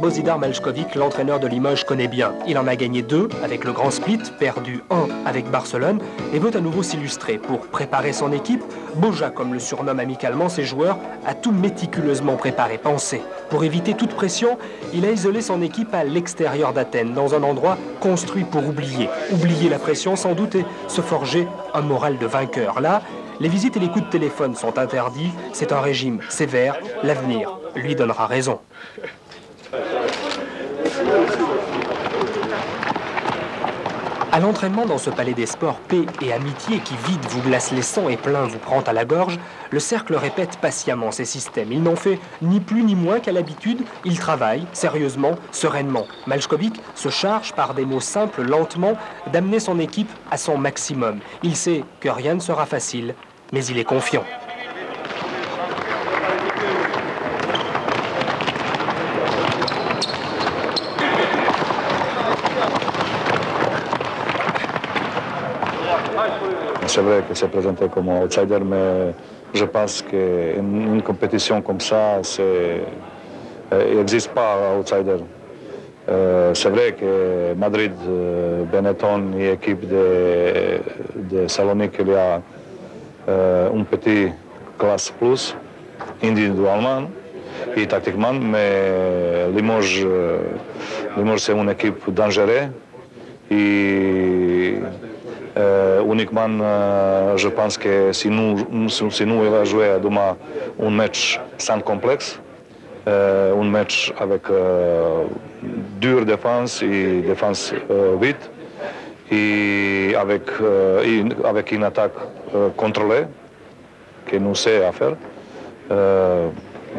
Bozidar Maljkovic, l'entraîneur de Limoges, connaît bien. Il en a gagné 2 avec le Grand Split, perdu 1 avec Barcelone et veut à nouveau s'illustrer. Pour préparer son équipe, Boja, comme le surnomme amicalement ses joueurs, a tout méticuleusement préparé, pensé. Pour éviter toute pression, il a isolé son équipe à l'extérieur d'Athènes, dans un endroit construit pour oublier. Oublier la pression sans doute et se forger un moral de vainqueur. Là, les visites et les coups de téléphone sont interdits. C'est un régime sévère. L'avenir lui donnera raison. À l'entraînement dans ce palais des sports, paix et amitié qui vide vous glace les sangs et plein vous prend à la gorge, le cercle répète patiemment ses systèmes. Il n'en fait ni plus ni moins qu'à l'habitude. Il travaille sérieusement, sereinement. Maljkovic se charge par des mots simples, lentement, d'amener son équipe à son maximum. Il sait que rien ne sera facile, mais il est confiant. C'est vrai que c'est présenté comme outsider, mais je pense qu'une compétition comme ça, il n'existe pas outsider. C'est vrai que Madrid, Benetton et l'équipe de Salonique, il y a une petite classe plus, individuellement et tactiquement, mais Limoges c'est une équipe dangereuse. Et uniquement, je pense que si nous allons jouer demain un match sans complexe, un match avec dure défense et défense vite, et avec une attaque contrôlée, que nous savons faire,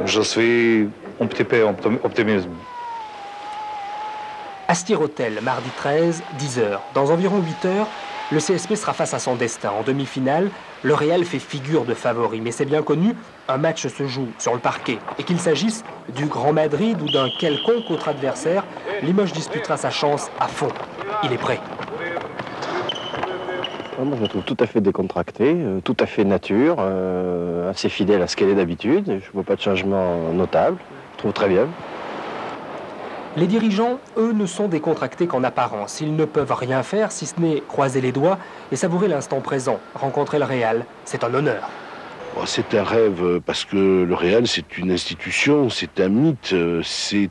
je suis un petit peu optimiste. Astir Hotel, mardi 13, 10h. Dans environ 8 heures, le CSP sera face à son destin. En demi-finale, le Real fait figure de favori. Mais c'est bien connu, un match se joue sur le parquet. Et qu'il s'agisse du Grand Madrid ou d'un quelconque autre adversaire, Limoges disputera sa chance à fond. Il est prêt. Moi, je le trouve tout à fait décontracté, tout à fait nature, assez fidèle à ce qu'elle est d'habitude. Je ne vois pas de changement notable. Je trouve très bien. Les dirigeants, eux, ne sont décontractés qu'en apparence. Ils ne peuvent rien faire si ce n'est croiser les doigts et savourer l'instant présent. Rencontrer le Real, c'est un honneur. C'est un rêve parce que le Real, c'est une institution, c'est un mythe, c'est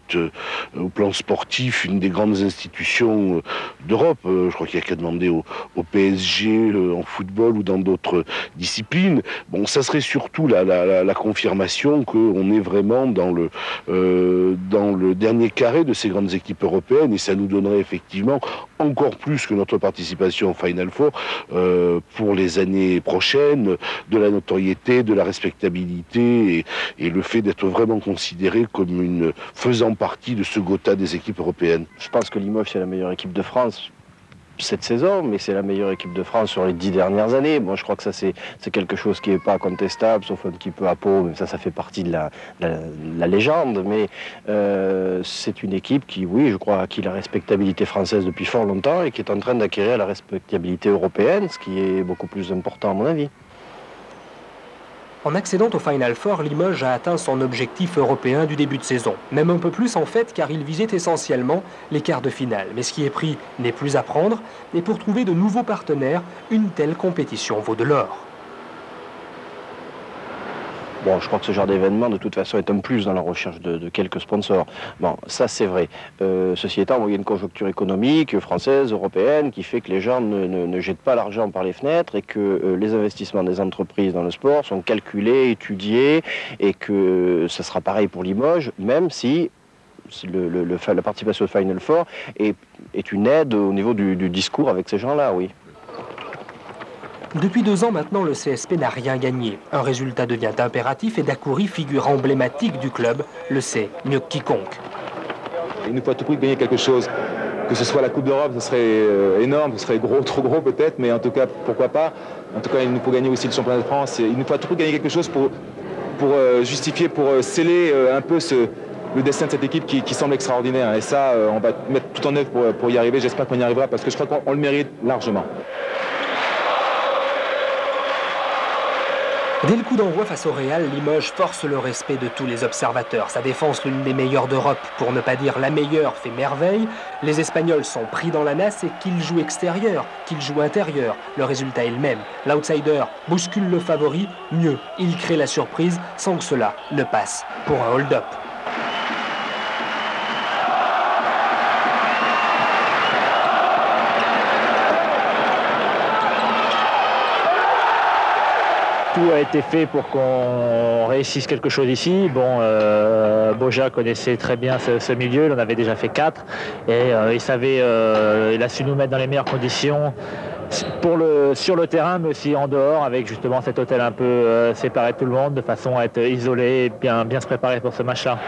au plan sportif une des grandes institutions d'Europe. Je crois qu'il n'y a qu'à demander au PSG en football ou dans d'autres disciplines. Bon, ça serait surtout la confirmation qu'on est vraiment dans le dernier carré de ces grandes équipes européennes et ça nous donnerait effectivement encore plus que notre participation au Final Four pour les années prochaines, de la notoriété, de la respectabilité et le fait d'être vraiment considéré comme faisant partie de ce Gotha des équipes européennes. Je pense que Limoges, c'est la meilleure équipe de France cette saison, mais c'est la meilleure équipe de France sur les 10 dernières années. Bon, je crois que ça, c'est quelque chose qui n'est pas contestable, sauf un petit peu à Pau, mais ça fait partie de la légende. Mais c'est une équipe qui, oui, je crois, a acquis la respectabilité française depuis fort longtemps et qui est en train d'acquérir la respectabilité européenne, ce qui est beaucoup plus important à mon avis. En accédant au Final Four, Limoges a atteint son objectif européen du début de saison. Même un peu plus en fait, car il visait essentiellement les quarts de finale. Mais ce qui est pris n'est plus à prendre, et pour trouver de nouveaux partenaires, une telle compétition vaut de l'or. Bon, je crois que ce genre d'événement, de toute façon, est un plus dans la recherche de quelques sponsors. Bon, ça, c'est vrai. Ceci étant, il y a une conjoncture économique française, européenne, qui fait que les gens ne jettent pas l'argent par les fenêtres et que les investissements des entreprises dans le sport sont calculés, étudiés, et que ça sera pareil pour Limoges, même si la participation au Final Four est une aide au niveau du discours avec ces gens-là, oui. Depuis 2 ans maintenant, le CSP n'a rien gagné. Un résultat devient impératif et Dakouri, figure emblématique du club, le sait mieux que quiconque. Il nous faut à tout prix gagner quelque chose. Que ce soit la Coupe d'Europe, ce serait énorme, ce serait gros, trop gros peut-être, mais en tout cas, pourquoi pas. En tout cas, il nous faut gagner aussi le championnat de France. Il nous faut à tout prix gagner quelque chose pour justifier, pour sceller un peu le destin de cette équipe qui semble extraordinaire. Et ça, on va mettre tout en œuvre pour y arriver. J'espère qu'on y arrivera parce que je crois qu'on le mérite largement. Dès le coup d'envoi face au Real, Limoges force le respect de tous les observateurs. Sa défense, l'une des meilleures d'Europe, pour ne pas dire la meilleure, fait merveille. Les Espagnols sont pris dans la nasse et qu'ils jouent extérieur, qu'ils jouent intérieur, le résultat est le même. L'outsider bouscule le favori, mieux, il crée la surprise sans que cela ne passe pour un hold-up. Tout a été fait pour qu'on réussisse quelque chose ici. Bon, Boja connaissait très bien ce milieu, il en avait déjà fait 4 et il a su nous mettre dans les meilleures conditions sur le terrain, mais aussi en dehors, avec justement cet hôtel un peu séparé de tout le monde, de façon à être isolé et bien se préparer pour ce match-là.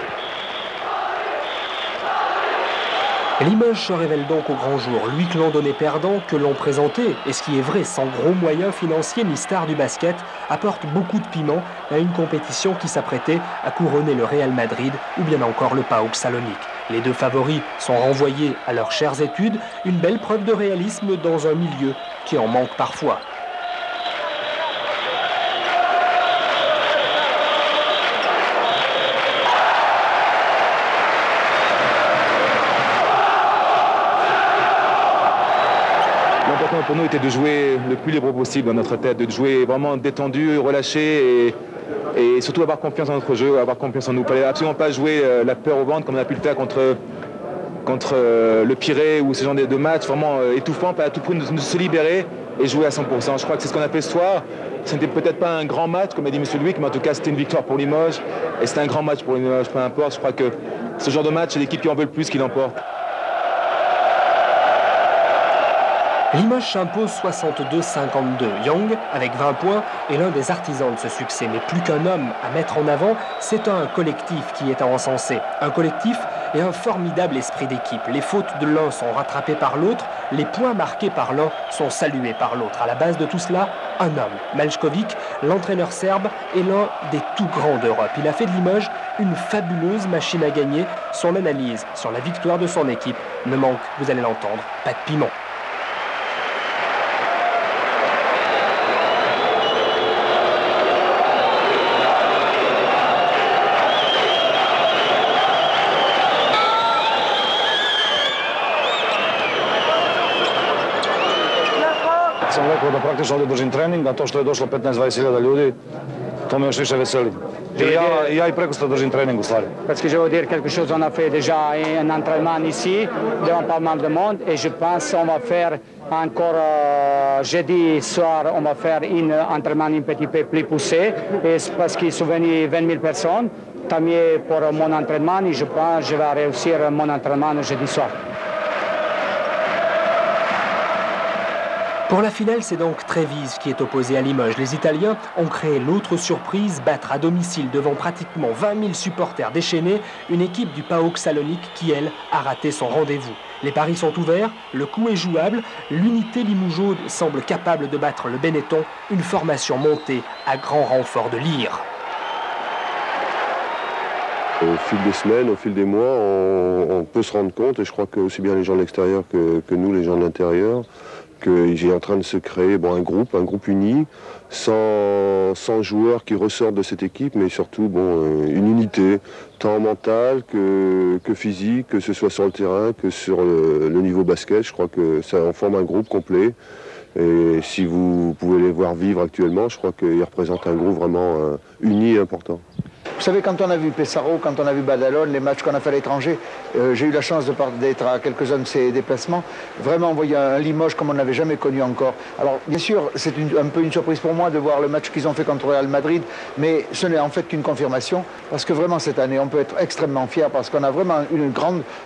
Limoges se révèle donc au grand jour, lui que l'on donnait perdant, que l'on présentait, et ce qui est vrai, sans gros moyens financiers ni star du basket, apporte beaucoup de piment à une compétition qui s'apprêtait à couronner le Real Madrid ou bien encore le PAOK Salonique. Les deux favoris sont renvoyés à leurs chères études, une belle preuve de réalisme dans un milieu qui en manque parfois. L'important pour nous était de jouer le plus libre possible dans notre tête, de jouer vraiment détendu, relâché et surtout avoir confiance en notre jeu, avoir confiance en nous. Il ne fallait absolument pas jouer la peur au ventre comme on a pu le faire contre le Pirée ou ce genre de match vraiment étouffant, pas à tout prix de se libérer et jouer à 100%. Je crois que c'est ce qu'on a fait ce soir. Ce n'était peut-être pas un grand match, comme a dit M. Louis, mais en tout cas c'était une victoire pour Limoges et c'était un grand match pour Limoges, peu importe. Je crois que ce genre de match, c'est l'équipe qui en veut le plus qui l'emporte. Limoges s'impose 62-52. Young, avec 20 points, est l'un des artisans de ce succès. Mais plus qu'un homme à mettre en avant, c'est un collectif qui est à encenser. Un collectif et un formidable esprit d'équipe. Les fautes de l'un sont rattrapées par l'autre, les points marqués par l'un sont salués par l'autre. À la base de tout cela, un homme, Maljkovic, l'entraîneur serbe, est l'un des tout grands d'Europe. Il a fait de Limoges une fabuleuse machine à gagner. Son analyse sur la victoire de son équipe ne manque, vous allez l'entendre, pas de piment. Sam rekao da praktično ovdje držim trening, a to što je došlo 15-20 hiljada ljudi, to me još više veseli. Ja i preko 100 držim trening u stvari. Parce que je veux dire quelque chose, on a fait déjà un entraînement ici, devant pas mal de monde, et je pense qu'on va faire encore jeudi soir, on va faire un entraînement un petit peu plus poussé, et parce qu'ils sont venus 20 000 personnes, tant mieux pour mon entraînement, et je pense que je vais réussir mon entraînement jeudi soir. Pour la finale, c'est donc Trévise qui est opposé à Limoges. Les Italiens ont créé l'autre surprise, battre à domicile devant pratiquement 20 000 supporters déchaînés, une équipe du PAOK Salonique qui, elle, a raté son rendez-vous. Les paris sont ouverts, le coup est jouable, l'unité limougeaude semble capable de battre le Benetton, une formation montée à grand renfort de lyre. Au fil des semaines, au fil des mois, on peut se rendre compte, et je crois que aussi bien les gens de l'extérieur que nous, les gens de l'intérieur, qu'il est en train de se créer un groupe uni, sans joueurs qui ressortent de cette équipe, mais surtout une unité, tant mentale que physique, que ce soit sur le terrain, que sur le niveau basket. Je crois que ça en forme un groupe complet. Et si vous pouvez les voir vivre actuellement, je crois qu'ils représentent un groupe vraiment uni et important. Vous savez, quand on a vu Pesaro, quand on a vu Badalone, les matchs qu'on a fait à l'étranger, j'ai eu la chance d'être à quelques-uns de ces déplacements. Vraiment, on voyait un Limoges comme on n'avait jamais connu encore. Alors, bien sûr, c'est un peu une surprise pour moi de voir le match qu'ils ont fait contre Real Madrid, mais ce n'est en fait qu'une confirmation, parce que vraiment, cette année, on peut être extrêmement fiers, parce qu'on a vraiment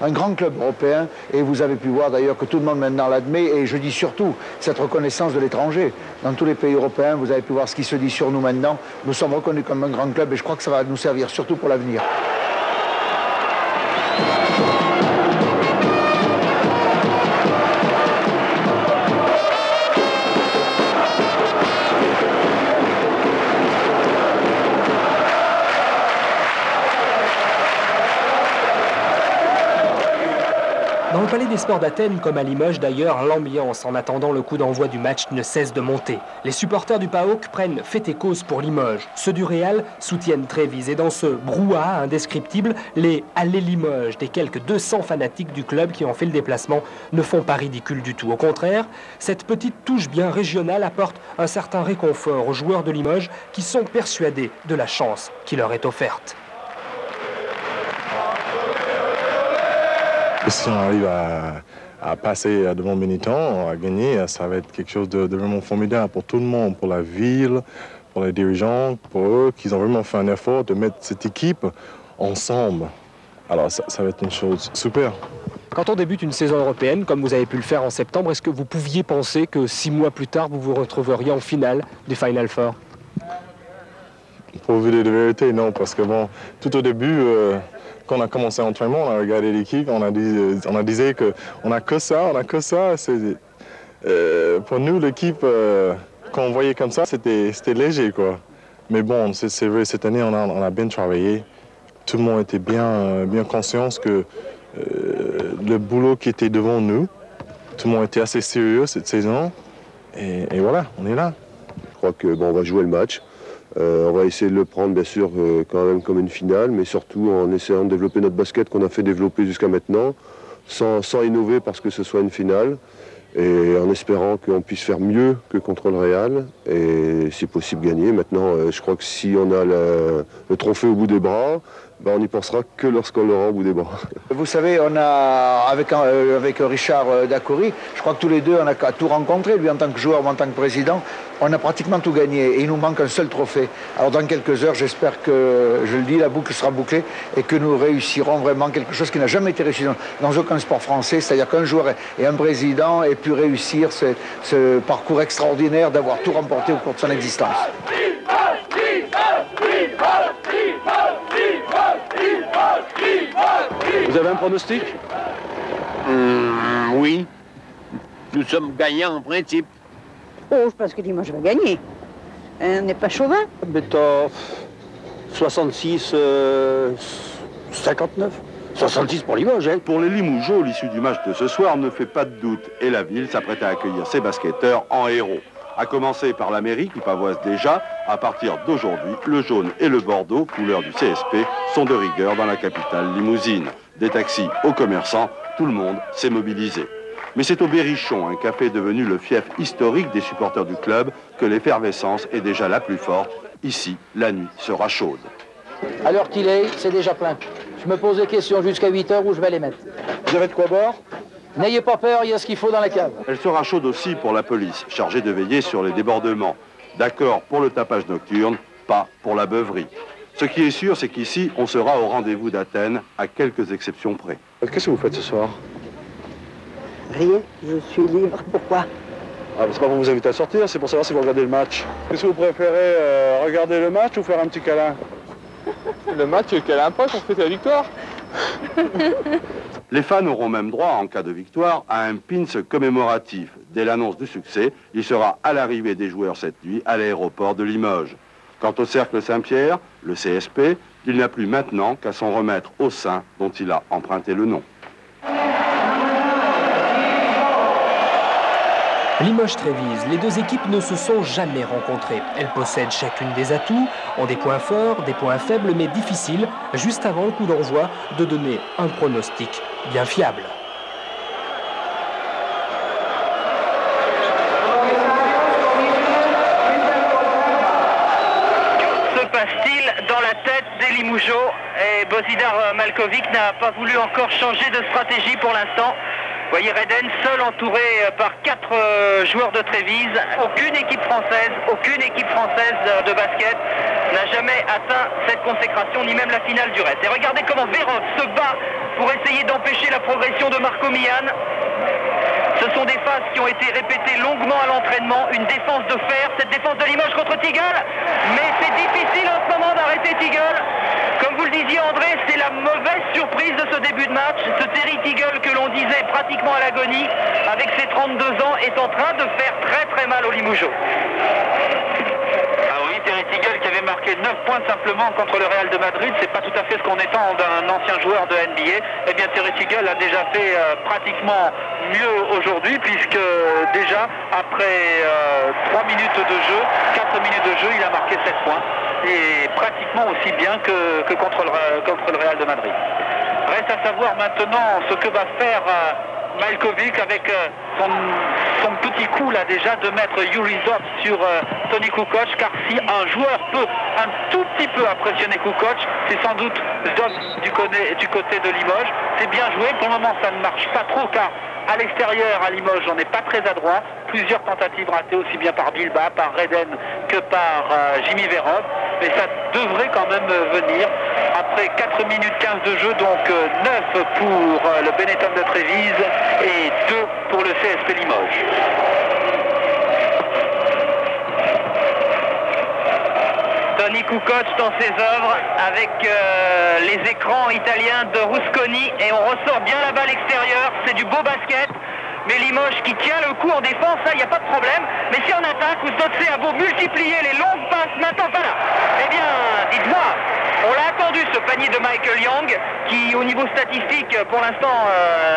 un grand club européen, et vous avez pu voir d'ailleurs que tout le monde maintenant l'admet, et je dis surtout cette reconnaissance de l'étranger. Dans tous les pays européens, vous avez pu voir ce qui se dit sur nous maintenant. Nous sommes reconnus comme un grand club, et je crois que ça va nous servir surtout pour l'avenir. Dans le palais des Sports d'Athènes, comme à Limoges d'ailleurs, l'ambiance en attendant le coup d'envoi du match ne cesse de monter. Les supporters du PAOK prennent fait et cause pour Limoges. Ceux du Real soutiennent Trévise et dans ce brouhaha indescriptible, les Allez Limoges des quelques 200 fanatiques du club qui ont fait le déplacement ne font pas ridicule du tout. Au contraire, cette petite touche bien régionale apporte un certain réconfort aux joueurs de Limoges qui sont persuadés de la chance qui leur est offerte. Si on arrive à passer devant Benetton, à gagner, ça va être quelque chose de vraiment formidable pour tout le monde, pour la ville, pour les dirigeants, pour eux, qu'ils ont vraiment fait un effort de mettre cette équipe ensemble. Alors ça va être une chose super. Quand on débute une saison européenne, comme vous avez pu le faire en septembre, est-ce que vous pouviez penser que 6 mois plus tard, vous vous retrouveriez en finale du Final Four? Pour vous dire la vérité, non, parce que bon, tout au début, quand on a commencé l'entraînement, on a regardé l'équipe, on a dit qu'on n'a que ça, pour nous, l'équipe, quand on voyait comme ça, c'était léger, quoi. Mais bon, c'est vrai, cette année, on a bien travaillé. Tout le monde était bien conscient que le boulot qui était devant nous, tout le monde était assez sérieux cette saison. Et voilà, on est là. Je crois que on va jouer le match. On va essayer de le prendre, bien sûr, quand même comme une finale, mais surtout en essayant de développer notre basket qu'on a fait développer jusqu'à maintenant, sans innover parce que ce soit une finale, et en espérant qu'on puisse faire mieux que contre le Real, et si possible gagner. Maintenant, je crois que si on a le trophée au bout des bras, on n'y pensera que lorsqu'on l'aura au bout des bras. Vous savez, on a, avec Richard Dacoury, je crois que tous les deux, on a tout rencontré, lui en tant que joueur, moi en tant que président, on a pratiquement tout gagné et il nous manque un seul trophée. Alors dans quelques heures, j'espère que, je le dis, la boucle sera bouclée et que nous réussirons vraiment quelque chose qui n'a jamais été réussi dans aucun sport français, c'est-à-dire qu'un joueur et un président aient pu réussir ce parcours extraordinaire d'avoir tout remporté au cours de son existence. Vous avez un pronostic? Oui. Nous sommes gagnants en principe. Oh, je pense que Limoges va gagner. On n'est pas chauvin. Mettons 66, 59. 66 pour Limoges, hein. Pour les Limougeaux, l'issue du match de ce soir ne fait pas de doute et la ville s'apprête à accueillir ses basketteurs en héros. À commencer par la mairie qui pavoise déjà, à partir d'aujourd'hui, le jaune et le bordeaux, couleur du CSP, sont de rigueur dans la capitale limousine. Des taxis aux commerçants, tout le monde s'est mobilisé. Mais c'est au Berrichon, un café devenu le fief historique des supporters du club, que l'effervescence est déjà la plus forte. Ici, la nuit sera chaude. À l'heure qu'il est, c'est déjà plein. Je me pose des questions jusqu'à 8h où je vais les mettre. Vous avez de quoi boire? N'ayez pas peur, il y a ce qu'il faut dans la cave. Elle sera chaude aussi pour la police, chargée de veiller sur les débordements. D'accord pour le tapage nocturne, pas pour la beuverie. Ce qui est sûr, c'est qu'ici, on sera au rendez-vous d'Athènes, à quelques exceptions près. Qu'est-ce que vous faites ce soir? Rien, je suis libre. Pourquoi? C'est pas pour vous inviter à sortir, c'est pour savoir si vous regardez le match. Est-ce que vous préférez regarder le match ou faire un petit câlin? Le match, le câlin pas, on fait la victoire. Les fans auront même droit, en cas de victoire, à un pins commémoratif. Dès l'annonce du succès, il sera à l'arrivée des joueurs cette nuit à l'aéroport de Limoges. Quant au Cercle Saint-Pierre, le CSP, il n'a plus maintenant qu'à s'en remettre au sein dont il a emprunté le nom. Limoges-Trévise, les deux équipes ne se sont jamais rencontrées. Elles possèdent chacune des atouts, ont des points forts, des points faibles, mais difficiles, juste avant le coup d'envoi, de donner un pronostic bien fiable. Que se passe-t-il dans la tête des Limougeaux? Et Bozidar Malkovic n'a pas voulu encore changer de stratégie pour l'instant. Vous voyez Reden seul entouré par 4 joueurs de Trévise. Aucune équipe française de basket n'a jamais atteint cette consécration, ni même la finale du reste. Et regardez comment Verov se bat pour essayer d'empêcher la progression de Marco Millan. Ce sont des phases qui ont été répétées longuement à l'entraînement. Une défense de fer, cette défense de Limoges contre Tigol. Mais c'est difficile en ce moment d'arrêter Tigol. Comme vous le disiez André, c'est la mauvaise surprise de ce début de match. Ce Terry Tigol que l'on disait pratiquement à l'agonie, avec ses 32 ans, est en train de faire très très mal aux Limougeaux. Ah oui, Terry Tigol qui avait marqué marqué 9 points simplement contre le Real de Madrid. C'est pas tout à fait ce qu'on attend d'un ancien joueur de NBA. Eh bien, Terry Sigel a déjà fait pratiquement mieux aujourd'hui, puisque déjà, après 3 minutes de jeu, 4 minutes de jeu, il a marqué 7 points. Et pratiquement aussi bien que contre le Real de Madrid. Reste à savoir maintenant ce que va faire Maljkovic avec son petit coup là déjà de mettre Yuri Zop sur Toni Kukoc, car si un joueur peut un tout petit peu impressionner Kukoc, c'est sans doute Zop du côté de Limoges. C'est bien joué, pour le moment ça ne marche pas trop, car à l'extérieur, à Limoges, on n'est pas très adroit. Plusieurs tentatives ratées, aussi bien par Bilba, par Reden que par Jimmy Verov. Mais ça devrait quand même venir. Après 4 minutes 15 de jeu, donc 9 pour le Benetton de Trévise et 2 pour le CSP Limoges. Toni Kukoc dans ses œuvres avec les écrans italiens de Rusconi, et on ressort bien la balle extérieure, c'est du beau basket. Mais Limoges qui tient le coup en défense, ça, il n'y a pas de problème. Mais si en attaque, Ustotse a beau multiplier les longues passes, maintenant, voilà. Eh bien, dites-moi, on l'a attendu ce panier de Michael Young, qui au niveau statistique, pour l'instant,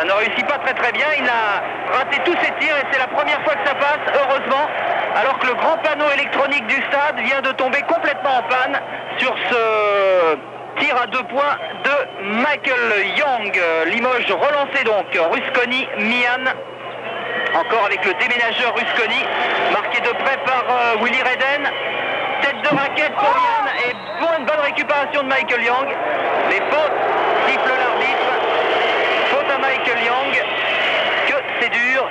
ne réussit pas très bien. Il a raté tous ses tirs et c'est la première fois que ça passe, heureusement. Alors que le grand panneau électronique du stade vient de tomber complètement en panne sur ce tir à 2 points de Michael Young. Limoges relancé donc, Rusconi, Mian. Encore avec le déménageur Rusconi, marqué de près par Willy Reden. Tête de raquette pour Mian et une bonne récupération de Michael Young. Les fautes, siffle l'arbitre. Faute à Michael Young.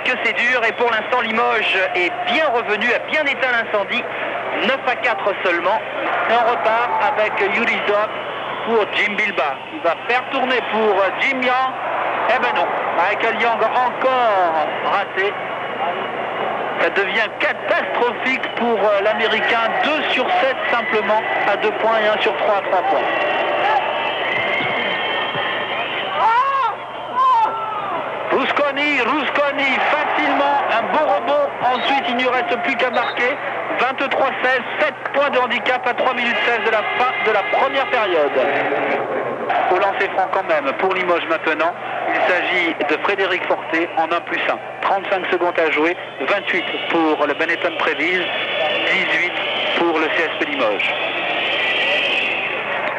Que c'est dur. Et pour l'instant, Limoges est bien revenu, a bien éteint l'incendie. 9 à 4 seulement. Et on repart avec Yuri Zop pour Jim Bilba. Il va faire tourner pour Jim Young. Eh ben non, Michael Young encore raté. Ça devient catastrophique pour l'Américain. 2 sur 7 simplement à 2 points et 1 sur 3 à 3 points. Rusconi, facilement, un beau rebond. Ensuite, il n'y reste plus qu'à marquer. 23-16, 7 points de handicap à 3 minutes 16 de la fin de la première période. Au lancer franc quand même pour Limoges maintenant. Il s'agit de Frédéric Forté en 1+1. 35 secondes à jouer, 28 pour le Benetton Trévise, 18 pour le CSP Limoges.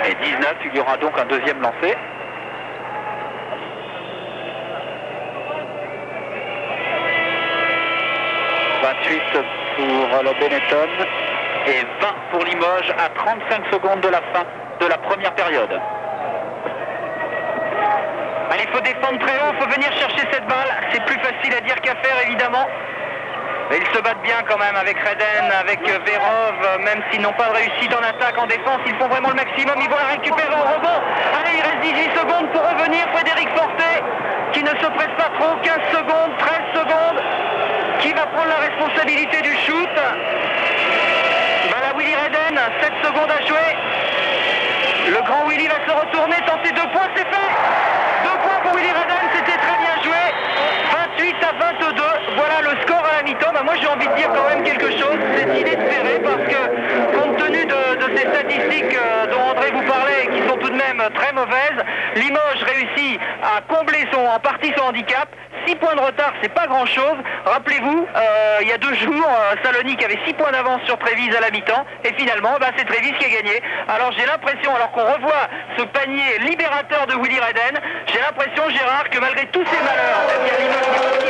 Et 19, il y aura donc un deuxième lancé. Pour le Benetton et 20 pour Limoges à 35 secondes de la fin de la première période. Allez, il faut défendre très haut, il faut venir chercher cette balle. C'est plus facile à dire qu'à faire évidemment. Mais ils se battent bien quand même avec Reden, avec Verov, même s'ils n'ont pas de réussite en attaque, en défense, ils font vraiment le maximum, ils vont la récupérer au rebond. Allez, il reste 18 secondes pour revenir, Frédéric Forté, qui ne se presse pas trop, 15 secondes, 13 secondes. Qui va prendre la responsabilité du shoot? Voilà Willy Reden, 7 secondes à jouer. Le grand Willy va se retourner, tenter 2 points, c'est fait. 2 points pour Willy Reden, c'était très bien joué. 28 à 22, voilà le score à la mi-temps. Bah, moi j'ai envie de dire quand même quelque chose, c'est inespéré parce que compte tenu de ces statistiques dont André vous parlait et qui sont tout de même très mauvaises, Limoges réussit à combler en partie son handicap. 6 points de retard, c'est pas grand chose. Rappelez-vous, il y a 2 jours, Salonique avait 6 points d'avance sur Trévise à la mi-temps. Et finalement, c'est Trévise qui a gagné. Alors j'ai l'impression, alors qu'on revoit ce panier libérateur de Willy Reden, j'ai l'impression, Gérard, que malgré tous ces malheurs, il y a Limoges qui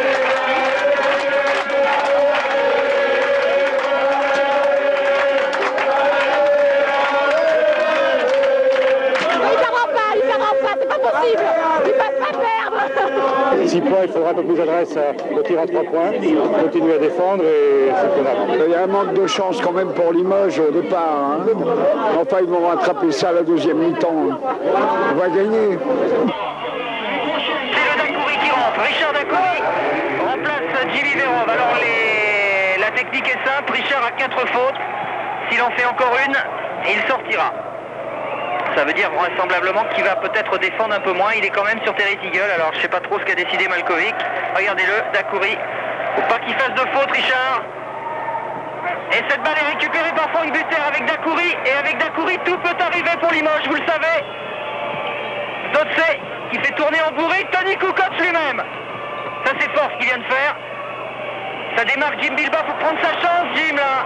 c'est pas possible, ils ne peuvent pas perdre. 6 points, il faudra un peu plus d'adresse au tir à 3 points, continuer à défendre et c'est faisable. Il y a un manque de chance quand même pour Limoges au départ. Hein. Enfin, ils vont rattraper ça à la deuxième mi-temps. On va gagner. C'est le Dacoury qui rentre. Richard Dacoury remplace Jimmy Verov. Alors la technique est simple. Richard a 4 fautes. S'il en fait encore une, il sortira. Ça veut dire vraisemblablement qu'il va peut-être défendre un peu moins. Il est quand même sur Terry Sigel. Alors je ne sais pas trop ce qu'a décidé Maljkovic. Regardez-le, Dacoury. Faut pas qu'il fasse de faute, Richard. Et cette balle est récupérée par Franck Buter avec Dacoury. Et avec Dacoury, tout peut arriver pour Limoges, vous le savez. Dotsé qui fait tourner en bourrique Tony Kukoc lui-même. Ça c'est fort ce qu'il vient de faire. Ça démarre Jim Bilbao pour prendre sa chance, Jim là.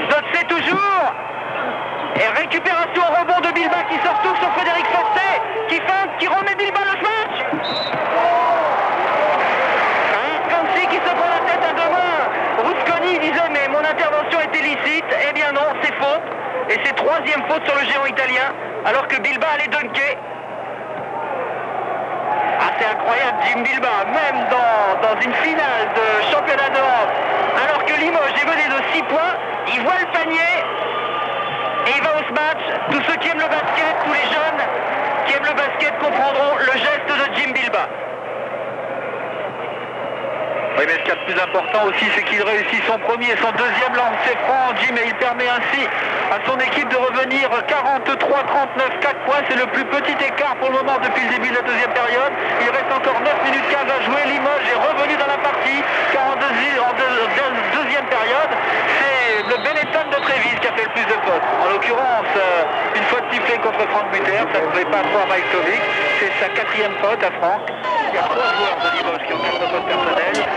Dotsé toujours. Et récupération au rebond de Bilbao qui sort tout sur Frédéric Fortet, qui feinte, qui remet Bilbao le match. Kansi qui se prend la tête à deux mains. Rusconi disait mais mon intervention était licite. Eh bien non, c'est faute. Et c'est troisième faute sur le géant italien, alors que Bilbao allait dunker. Ah, c'est incroyable, Jim Bilbao, même dans une finale de championnat d'Europe, alors que Limoges est mené de 6 points, il voit le panier et il va au match. Tous ceux qui aiment le basket, tous les jeunes qui aiment le basket comprendront le geste de Jim Bilbao. Oui, mais ce qu'il y a de plus important aussi, c'est qu'il réussit son premier et son deuxième lancer franc, Jim, et il permet ainsi à son équipe de revenir 43-39, 4 points. C'est le plus petit écart pour le moment depuis le début de la deuxième période. Il reste encore 9 minutes 15 à jouer. Limoges est revenu dans la partie, car en deuxième période, c'est le Benetton de Trévise qui a fait le plus de fautes. En l'occurrence, une faute sifflée contre Franck Buter, ça ne plaît pas trop à Majkovic. C'est sa 4e faute à Franck. Il y a 3 joueurs de Limoges qui ont 4 fautes personnelles.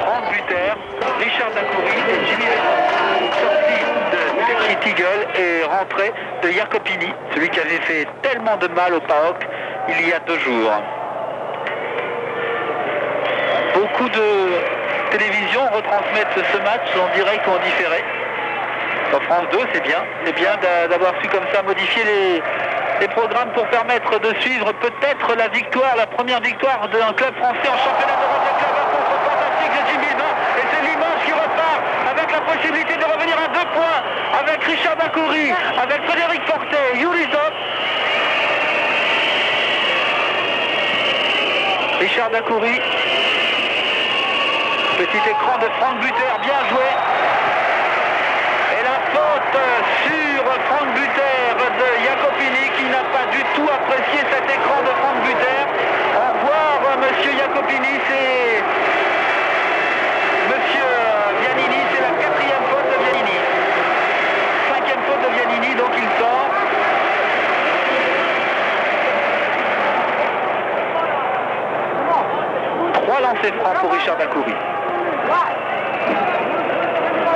Franck Buter, Richard Dacoury et Jimmy Redden. Sorti de Petri Tigel et rentré de Jacopini, celui qui avait fait tellement de mal au PAOK il y a 2 jours. Beaucoup de télévisions retransmettent ce match en direct ou en différé. En France 2, c'est bien d'avoir su comme ça modifier les programmes pour permettre de suivre peut-être la victoire, la première victoire d'un club français en championnat d'Europe. Le club à contre fantastique de Jim Bilbao, et c'est Limoges qui repart avec la possibilité de revenir à 2 points avec Richard Dacoury, avec Frédéric Fortet, Yuri Zop. Richard Dacoury, petit écran de Franck Buter, bien joué. Et la faute sur Franck Buter de Jacopini qui n'a pas du tout apprécié cet écran de Franck Buter. Au revoir monsieur Jacopini, c'est monsieur Vianini, c'est la 4e faute de Vianini. 5e faute de Vianini, donc il sort. Trois lancers francs pour Richard Dacoury.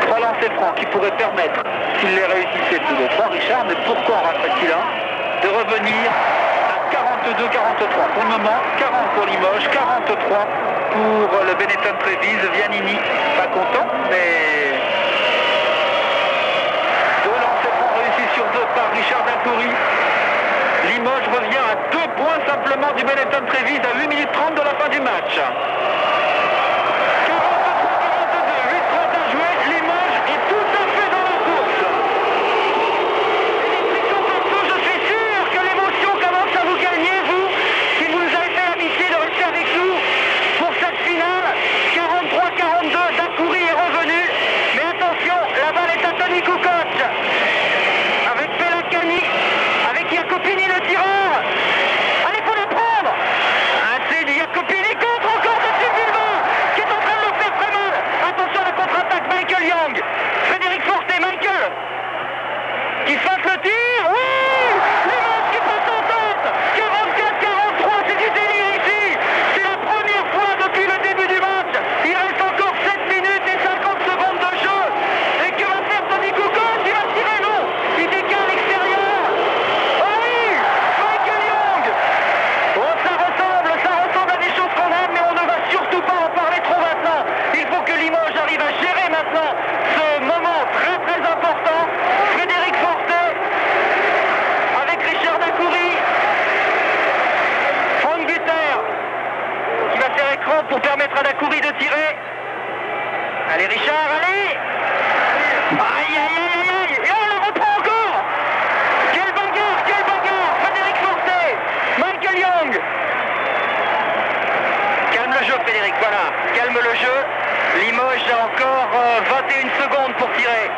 3 lancers francs qui pourraient permettre, s'il les réussissait tous les 3, Richard, mais pourquoi en raterait-il un, de revenir à 42-43. Pour le moment, 40 pour Limoges, 43 pour le Benetton Trévise. Vianini, pas content, mais 2 lancers francs réussis sur 2 par Richard Dacoury. Limoges revient à 2 points simplement du Benetton Trévise à 8 minutes 30 de la fin du match. Pour permettre à Dacoury de tirer. Allez Richard, allez. Aïe aïe aïe aïe. Et on le reprend encore. Quelle bagarre. Frédéric Fortet, Michael Young. Calme le jeu Frédéric, voilà. Calme le jeu. Limoges a encore 21 secondes pour tirer.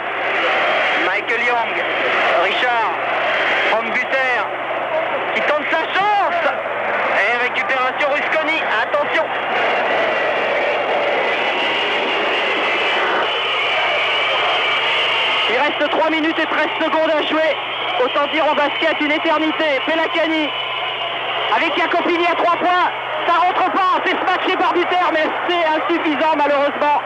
Michael Young, Richard, Franck Buter qui tente sa chance. Et récupération Rusconi, attention. reste 3 minutes et 13 secondes à jouer. Autant dire en basket une éternité. Pelakani avec Jacopini à 3 points. Ça rentre pas, c'est smatché par Buter, mais c'est insuffisant malheureusement.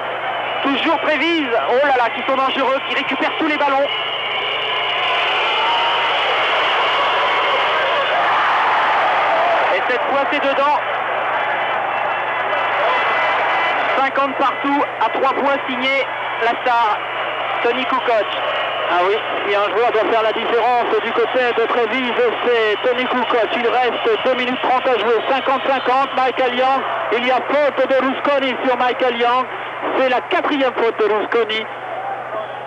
Toujours Trévise, oh là là, qui sont dangereux, qui récupèrent tous les ballons. Et cette fois c'est dedans. 50 partout, à 3 points signé la star, Tony Kukoc. Ah oui, si un joueur doit faire la différence du côté de Trévise, c'est Tony Kukoc. Il reste 2 minutes 30 à jouer, 50-50, Michael Young. Il y a faute de Rusconi sur Michael Young. C'est la 4e faute de Rusconi.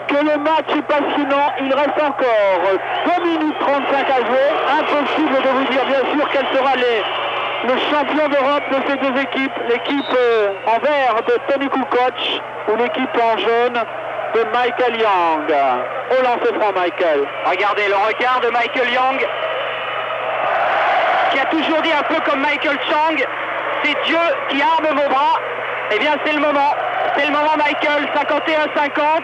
Que le match est passionnant, il reste encore 2 minutes 35 à jouer. Impossible de vous dire bien sûr quel sera le champion d'Europe de ces deux équipes. L'équipe en vert de Tony Kukoc ou l'équipe en jaune de Michael Young. Au lancer franc, Michael. Regardez le regard de Michael Young, qui a toujours dit un peu comme Michael Chang, c'est Dieu qui arme vos bras. Eh bien c'est le moment. C'est le moment, Michael. 51-50.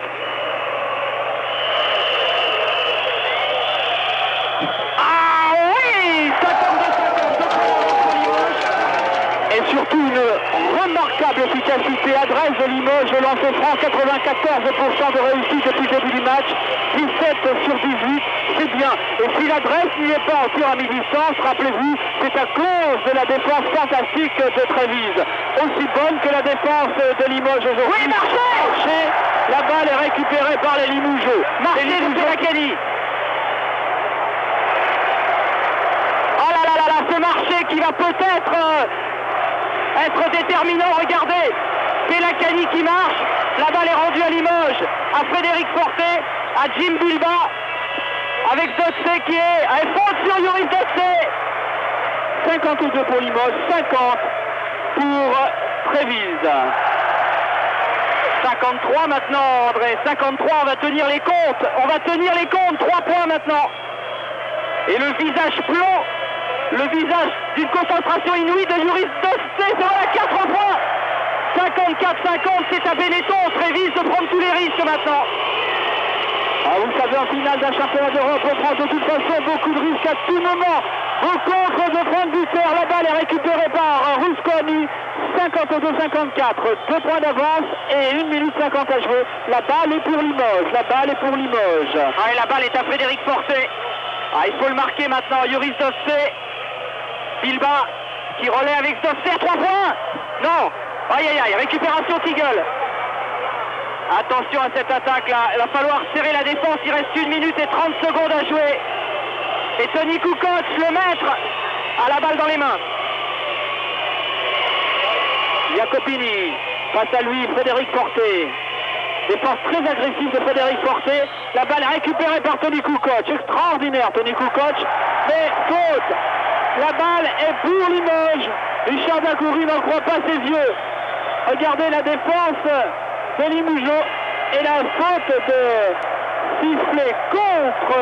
Ah oui, 52-50. Et surtout une remarquable efficacité. Adresse de Limoges, le lancer franc, 94% de réussite depuis le début du match. 17 sur 18, c'est bien. Et si l'adresse n'y est pas en tir à mi-distance, rappelez-vous, c'est à cause de la défense fantastique de Trévise. Aussi bonne que la défense de Limoges aujourd'hui. Oui, Marché. La balle est récupérée par les Limougeaux. Marché de Pelakani. Oh là là là là, ce Marché qui va peut-être être déterminant. Regardez, Pelakani qui marche. La balle est rendue à Limoges, à Frédéric Forté, à Jim Bilba, avec Dotse qui est à faute sur Yoris Dotse. 52 pour Limoges, 50 pour Trévise. 53 maintenant, André. 53, on va tenir les comptes. On va tenir les comptes. 3 points maintenant. Et le visage plomb, le visage d'une concentration inouïe de Yoris Dotse sur la 4 points. 54-50, c'est à Benetton, Trévise de prendre tous les risques maintenant. Ah, vous le savez, en finale d'un championnat d'Europe, on prend de toute façon beaucoup de risques à tout moment. Au contre de Franck Buter, la balle est récupérée par Rusconi. 52-54, 2 points d'avance et 1 minute 50 à jouer. La balle est pour Limoges, la balle est pour Limoges. Ah, et la balle est à Frédéric Forté. Ah, il faut le marquer maintenant, Yoris Dotse. Bilba qui relaie avec Dotse à 3 points. Non. Aïe aïe aïe, récupération Tiggle. Attention à cette attaque là, il va falloir serrer la défense, il reste 1 minute et 30 secondes à jouer. Et Tony Kukoc, le maître, a la balle dans les mains. Jacopini, face à lui, Frédéric Forté. Défense très agressive de Frédéric Forté. La balle est récupérée par Tony Kukoc. Extraordinaire Tony Kukoc, mais faute. La balle est pour Limoges. Richard Dacoury n'en croit pas ses yeux. Regardez la défense de Limougeaux et la faute de sifflet contre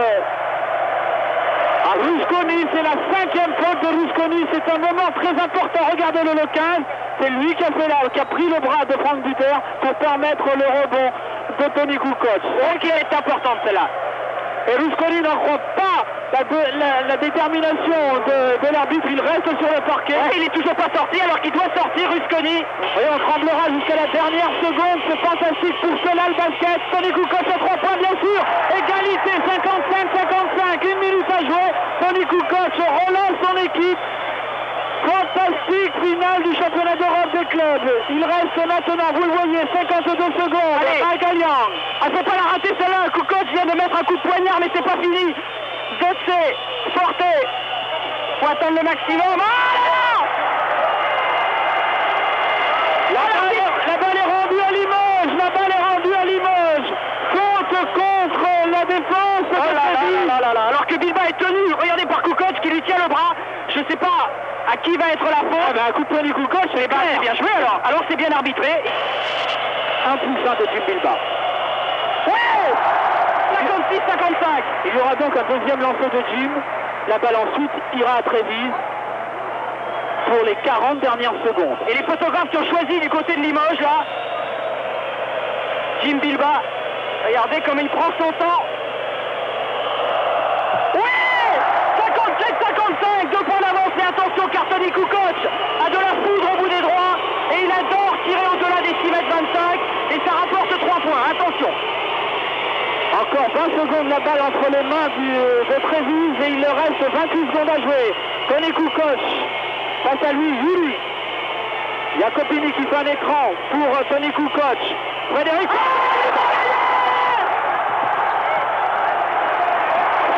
Rusconi. C'est la 5e faute de Rusconi. C'est un moment très important. Regardez le local. C'est lui qui a pris le bras de Franck Buter pour permettre le rebond de Tony Kukoc. Ce qui est important celle-là. Et Rusconi n'en croit pas la détermination de l'arbitre. Il reste sur le parquet. Il n'est toujours pas sorti alors qu'il doit sortir, Rusconi. Et on tremblera jusqu'à la dernière seconde. C'est fantastique pour cela le basket. Tony Kukoc à 3 points bien sûr. Égalité 55-55. 1 minute à jouer. Tony Kukoc relance son équipe. Fantastique finale du championnat d'Europe des clubs. Il reste maintenant, vous le voyez, 52 secondes. Allez. Michael Young. Ah, faut pas la rater celle-là. Kukoc vient de mettre un coup de poignard, mais c'est pas fini. Dotse, Forté. Faut attendre le maximum. Ah, la balle est rendue à Limoges. La balle est rendue à Limoges. Faute contre la défense. Alors que Bilba est tenu, regardez, par Kukoc qui lui tient le bras. Je sais pas à qui va être la faute. Un coup de poing du Kukoc, c'est bien joué alors. Alors c'est bien arbitré. Un poussin de Jim Bilba. Ouais, 56-55. Il y aura donc un deuxième lancer de Jim. La balle ensuite ira à Trévise pour les 40 dernières secondes. Et les photographes qui ont choisi du côté de Limoges là, Jim Bilba Regardez comme il prend son temps. Oui, 57-55, 2 points d'avance. Et attention, Tony Kukoc a de la foudre au bout des droits. Et il adore tirer au-delà des 6,25 m. Et ça rapporte 3 points. Attention. Encore 20 secondes la balle entre les mains de Trévise et il leur reste 28 secondes à jouer. Tony Kukoc, face à lui, Jules. Jacopini qui fait un écran pour Tony Kukoc. Frédéric.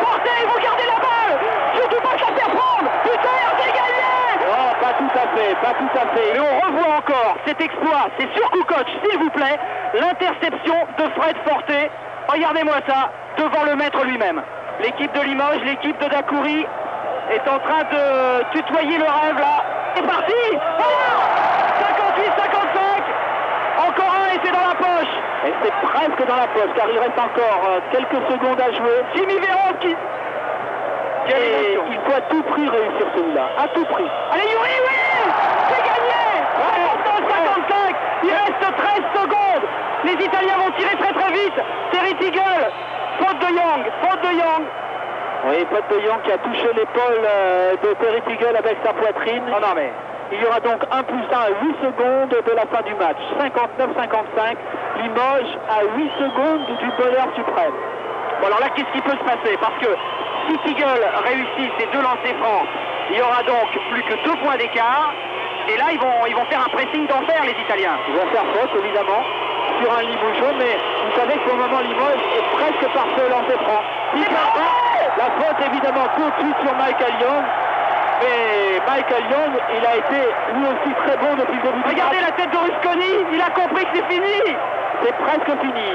Portez, vous gardez la balle. Surtout pas que ça faire prendre. Putain, c'est gagné. Non, pas tout à fait, pas tout à fait. Et on revoit encore cet exploit. C'est sur Kukoc, s'il vous plaît. L'interception de Fred Forté. Regardez-moi ça, devant le maître lui-même. L'équipe de Limoges, l'équipe de Dacoury est en train de tutoyer le rêve là. C'est parti. 58-55. Encore un et c'est dans la poche. Et c'est presque dans la poche car il reste encore quelques secondes à jouer. Jimmy Véron qui... Et il faut à tout prix réussir celui-là. À tout prix. Allez Yuri, oui. C'est gagné. 55. Il reste 13 secondes. Les Italiens vont tirer très très vite. Terry Tiggle, faute de Young, faute de Young. Oui, faute de Young qui a touché l'épaule de Terry Tiggle avec sa poitrine. Oh non mais, il y aura donc 1+1 à 8 secondes de la fin du match. 59-55, Limoges à 8 secondes du bonheur suprême. Bon alors là, qu'est-ce qui peut se passer? Parce que si Tiggle réussit ses 2 lancers francs, il y aura donc plus que 2 points d'écart. Et là, ils vont faire un pressing d'enfer, les Italiens. Ils vont faire faute, évidemment, sur un Limoges, mais vous savez que pour le moment, Limoges est presque parfait au lancer franc. La faute, évidemment, tout de suite sur Michael Young. Mais Michael Young, il a été lui aussi très bon depuis le début. Regardez la tête de Rusconi, il a compris que c'est fini. C'est presque fini.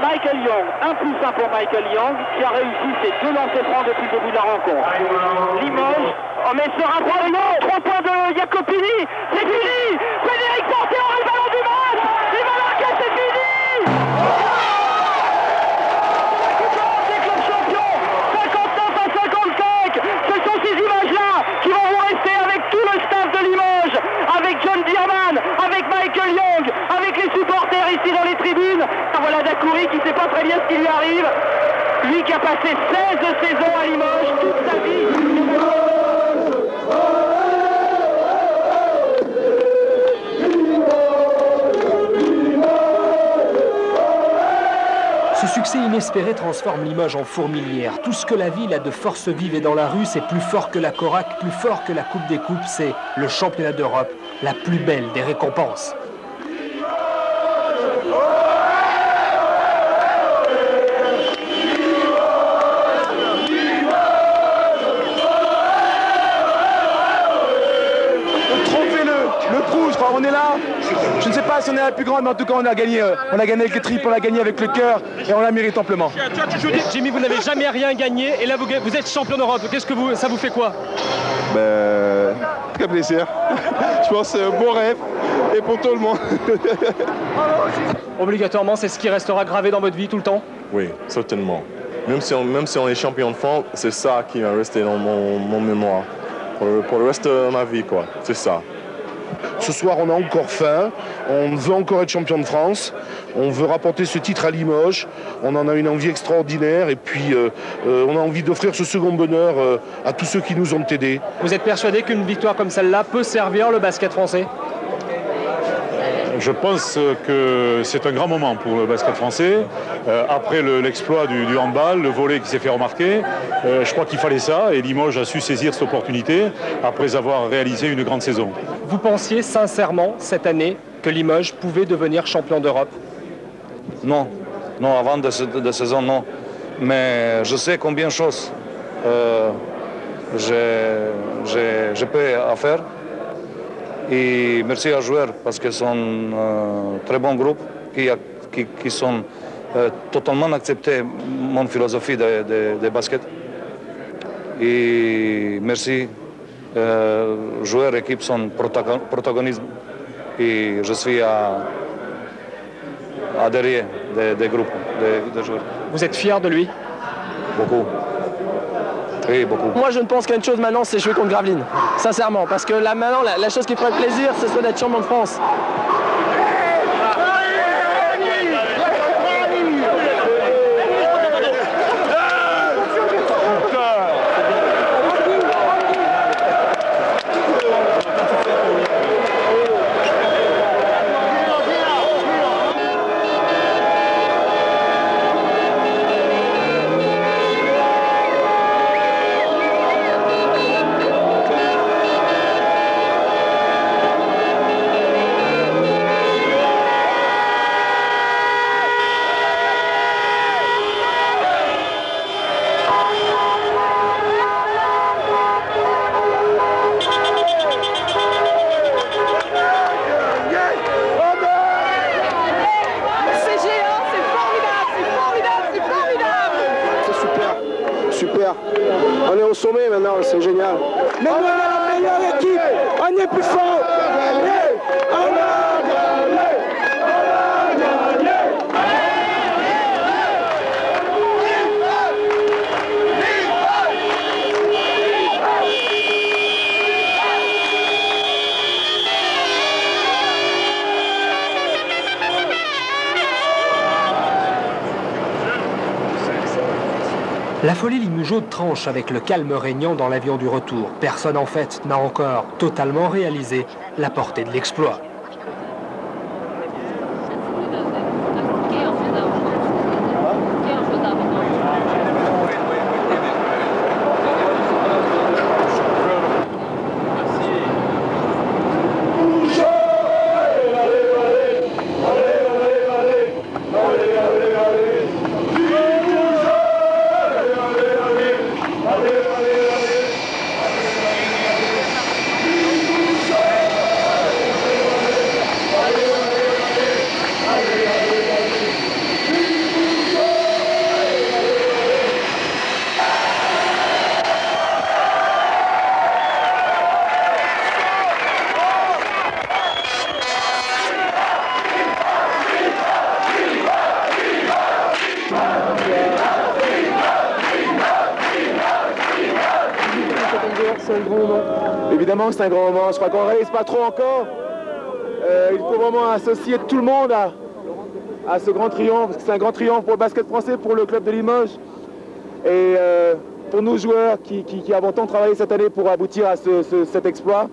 Michael Young, 1+1 pour Michael Young, qui a réussi ses 2 lancers francs depuis le début de la rencontre. Limoges, oh mais ce rapprochement, 3 points de Jacopini, c'est fini. Frédéric Forté aura le ballon du match. Il va marquer, c'est fini. C'est club champion, 59-55. Ce sont ces images-là qui vont vous rester avec tout le staff de Limoges, avec John Bierman, avec Michael Young, avec les supporters ici dans les tribunes. Voilà Dacoury qui ne sait pas très bien ce qui lui arrive. Lui qui a passé 16 saisons à Limoges, toute sa vie. Ce succès inespéré transforme Limoges en fourmilière. Tout ce que la ville a de force vive et dans la rue, c'est plus fort que la Corac, plus fort que la Coupe des Coupes, c'est le championnat d'Europe, la plus belle des récompenses. On est là, je ne sais pas si on est la plus grande, mais en tout cas on a gagné avec les tripes, on a gagné avec le cœur et on la mérite amplement. Jimmy, vous n'avez jamais rien gagné et là vous êtes champion d'Europe. Qu'est-ce que ça vous fait quoi? Très plaisir. Je pense que c'est un beau rêve et pour tout le monde. Obligatoirement, c'est ce qui restera gravé dans votre vie tout le temps? Oui, certainement. Même si on est champion de France, c'est ça qui va rester dans mon mémoire. Pour le reste de ma vie, quoi. C'est ça. Ce soir, on a encore faim, on veut encore être champion de France, on veut rapporter ce titre à Limoges, on en a une envie extraordinaire et puis on a envie d'offrir ce second bonheur à tous ceux qui nous ont aidés. Vous êtes persuadé qu'une victoire comme celle-là peut servir le basket français? Je pense que c'est un grand moment pour le basket français. Après l'exploit du handball, le volley qui s'est fait remarquer, je crois qu'il fallait ça et Limoges a su saisir cette opportunité après avoir réalisé une grande saison. Vous pensiez sincèrement cette année que Limoges pouvait devenir champion d'Europe? Non, non, avant de saison, non. Mais je sais combien de choses je peux faire. Et merci aux joueurs parce qu'ils sont un très bon groupe qui sont totalement accepté mon philosophie de basket. Et merci, joueurs et équipes sont protagonistes et je suis à derrière des groupes de joueurs. Vous êtes fier de lui? Beaucoup. Oui, beaucoup. Moi, je ne pense qu'à une chose maintenant, c'est jouer contre Gravelines. Sincèrement, parce que là, maintenant, la chose qui ferait plaisir, ce serait d'être champion de France. sommet maintenant, c'est génial. Mais nous, on est la meilleure équipe, on est plus fort. La folie limougeaude tranche avec le calme régnant dans l'avion du retour. Personne en fait n'a encore totalement réalisé la portée de l'exploit. Évidemment, c'est un grand moment. Je crois qu'on ne réalise pas trop encore. Il faut vraiment associer tout le monde à ce grand triomphe, parce que c'est un grand triomphe pour le basket français, pour le club de Limoges. Et pour nous joueurs qui avons tant travaillé cette année pour aboutir à cet exploit.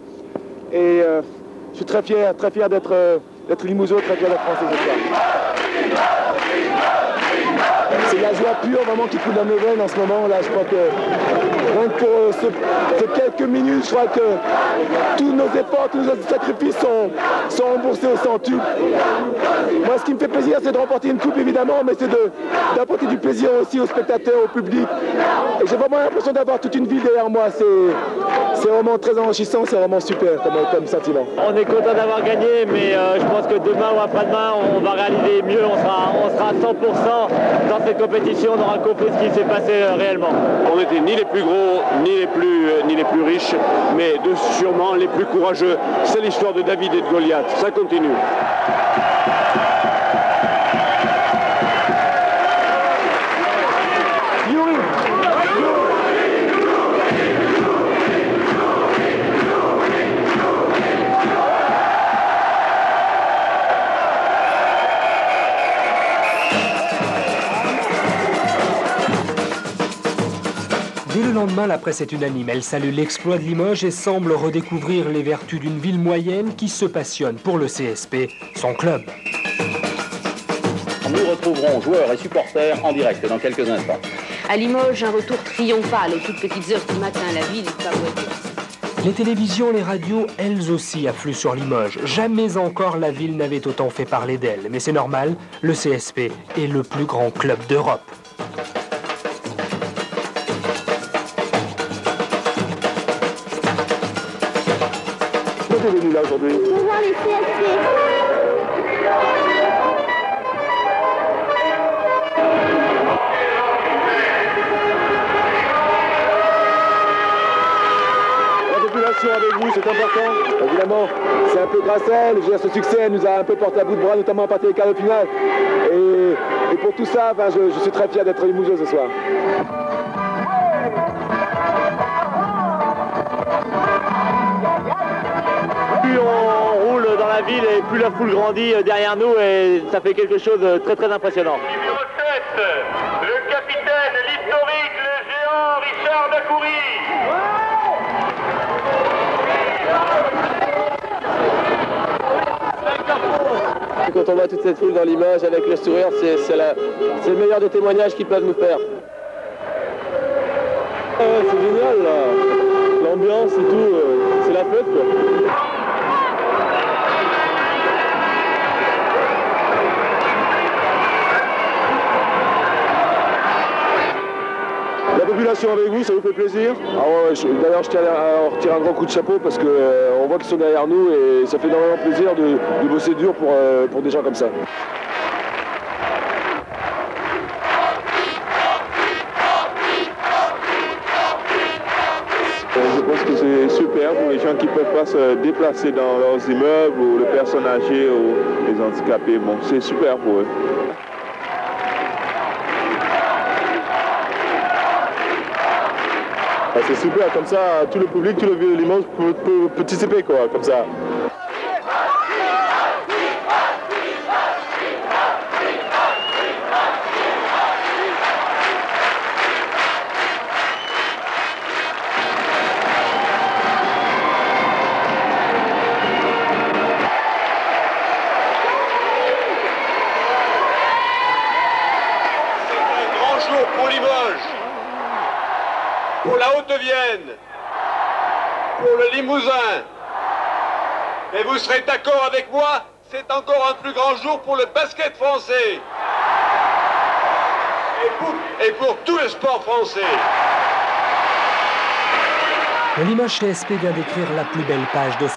Et je suis très fier d'être Limougeot, très fier d'être français ce soir. C'est la joie pure vraiment qui coule dans nos veines en ce moment. Là, je crois que rien que pour ces quelques minutes, je crois que tous nos efforts, tous nos sacrifices sont remboursés au centuple. Moi, ce qui me fait plaisir, c'est de remporter une coupe, évidemment, mais c'est d'apporter du plaisir aussi aux spectateurs, au public. Et j'ai vraiment l'impression d'avoir toute une ville derrière moi. C'est vraiment très enrichissant, c'est vraiment super comme sentiment. On est content d'avoir gagné, mais je pense que demain ou après-demain, on va réaliser mieux. On sera à 100% dans cette compétition, on aura compris ce qui s'est passé réellement. On n'était ni les plus gros, ni les plus riches, mais sûrement les plus courageux. C'est l'histoire de David et de Goliath. Ça continue. Dès le lendemain, la presse est unanime. Elle salue l'exploit de Limoges et semble redécouvrir les vertus d'une ville moyenne qui se passionne pour le CSP, son club. Nous retrouverons joueurs et supporters en direct dans quelques instants. À Limoges, un retour triomphal aux toutes petites heures du matin. La ville est pavoisée. Les télévisions, les radios, elles aussi affluent sur Limoges. Jamais encore la ville n'avait autant fait parler d'elle. Mais c'est normal, le CSP est le plus grand club d'Europe. Pourquoi tu es venu là aujourd'hui? Pour voir les CSP. Avec vous, c'est important. Évidemment, c'est un peu grâce à elle. Ce succès elle nous a un peu porté à bout de bras, notamment à partir des quarts de finale. Et pour tout ça, je suis très fier d'être Limougeot ce soir. Plus on roule dans la ville et plus la foule grandit derrière nous et ça fait quelque chose de très très impressionnant. Numéro 7, le capitaine, l'historique, le géant Richard Dacoury. Quand on voit toute cette foule dans l'image avec le sourire, c'est le meilleur des témoignages qu'ils peuvent nous faire. C'est génial là. L'ambiance et tout, c'est la fête quoi. La population avec vous, ça vous fait plaisir? Ah ouais, d'ailleurs je tiens à retirer un grand coup de chapeau parce qu'on voit qu'ils sont derrière nous et ça fait énormément plaisir de bosser dur pour des gens comme ça. pour les gens qui ne peuvent pas se déplacer dans leurs immeubles, ou les personnes âgées, ou les handicapés. Bon, c'est super pour eux. C'est super, comme ça, tout le public, tout le vieux de Limoges peut participer, quoi, comme ça. Pour Limoges, pour la Haute-Vienne, pour le Limousin. Et vous serez d'accord avec moi, c'est encore un plus grand jour pour le basket français. Et pour tout le sport français. Le Limoges CSP vient d'écrire la plus belle page de